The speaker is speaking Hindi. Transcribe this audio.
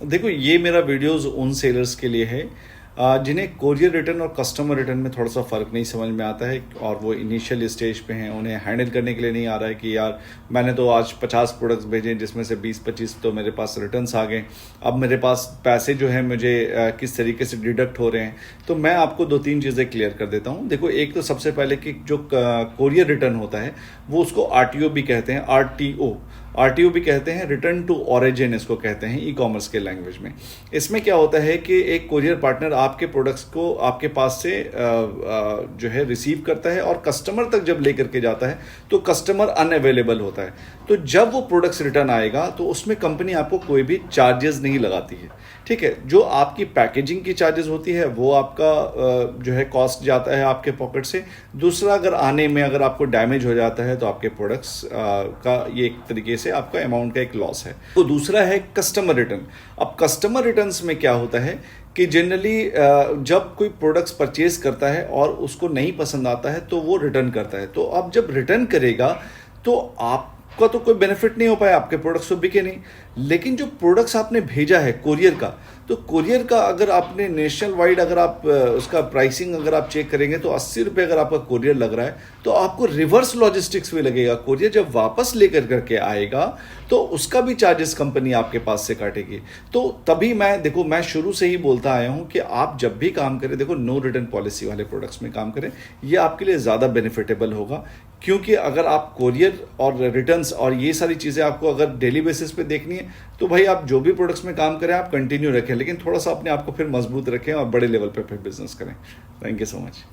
देखो, ये मेरा वीडियोस उन सेलर्स के लिए है जिन्हें कोरियर रिटर्न और कस्टमर रिटर्न में थोड़ा सा फ़र्क नहीं समझ में आता है और वो इनिशियल स्टेज पे हैं। उन्हें हैंडल करने के लिए नहीं आ रहा है कि यार मैंने तो आज 50 प्रोडक्ट्स भेजे जिसमें से 20-25 तो मेरे पास रिटर्न्स आ गए, अब मेरे पास पैसे जो है मुझे किस तरीके से डिडक्ट हो रहे हैं। तो मैं आपको 2-3 चीज़ें क्लियर कर देता हूँ। देखो, एक तो सबसे पहले कि जो कोरियर रिटर्न होता है वो उसको आरटीओ भी कहते हैं, आरटीओ भी कहते हैं, रिटर्न टू ओरिजिन इसको कहते हैं ई कॉमर्स के लैंग्वेज में। इसमें क्या होता है कि एक कोरियर पार्टनर आपके प्रोडक्ट्स को आपके पास से जो है रिसीव करता है और कस्टमर तक जब लेकर के जाता है तो कस्टमर अनअवेलेबल होता है। तो जब वो प्रोडक्ट्स रिटर्न आएगा तो उसमें कंपनी आपको कोई भी चार्जेस नहीं लगाती है, ठीक है। जो आपकी पैकेजिंग की चार्जेस होती है वो आपका जो है कॉस्ट जाता है आपके पॉकेट से। दूसरा, अगर आने में अगर आपको डैमेज हो जाता है तो आपके प्रोडक्ट्स का ये एक तरीके से आपका अमाउंट का एक लॉस है। तो दूसरा है कस्टमर रिटर्न। अब कस्टमर रिटर्न्स में क्या होता है कि जनरली जब कोई प्रोडक्ट्स परचेज करता है और उसको नहीं पसंद आता है तो वो रिटर्न करता है। तो अब जब रिटर्न करेगा तो आपका तो कोई बेनिफिट नहीं हो पाया, आपके प्रोडक्ट्स तो बिके नहीं। लेकिन जो प्रोडक्ट्स आपने भेजा है कोरियर का, तो कोरियर का अगर आपने नेशनल वाइड अगर आप उसका प्राइसिंग अगर आप चेक करेंगे तो 80 रुपये अगर आपका कोरियर लग रहा है तो आपको रिवर्स लॉजिस्टिक्स भी लगेगा। कोरियर जब वापस लेकर करके आएगा तो उसका भी चार्जेस कंपनी आपके पास से काटेगी। तो तभी मैं शुरू से ही बोलता आया हूं कि आप जब भी काम करें, देखो, नो रिटर्न पॉलिसी वाले प्रोडक्ट्स में काम करें, ये आपके लिए ज़्यादा बेनिफिटेबल होगा। क्योंकि अगर आप कोरियर और रिटर्न्स और ये सारी चीज़ें आपको अगर डेली बेसिस पे देखनी है तो भाई आप जो भी प्रोडक्ट्स में काम करें आप कंटिन्यू रखें, लेकिन थोड़ा सा अपने आप को फिर मजबूत रखें और बड़े लेवल पे फिर बिजनेस करें। Thank you so much.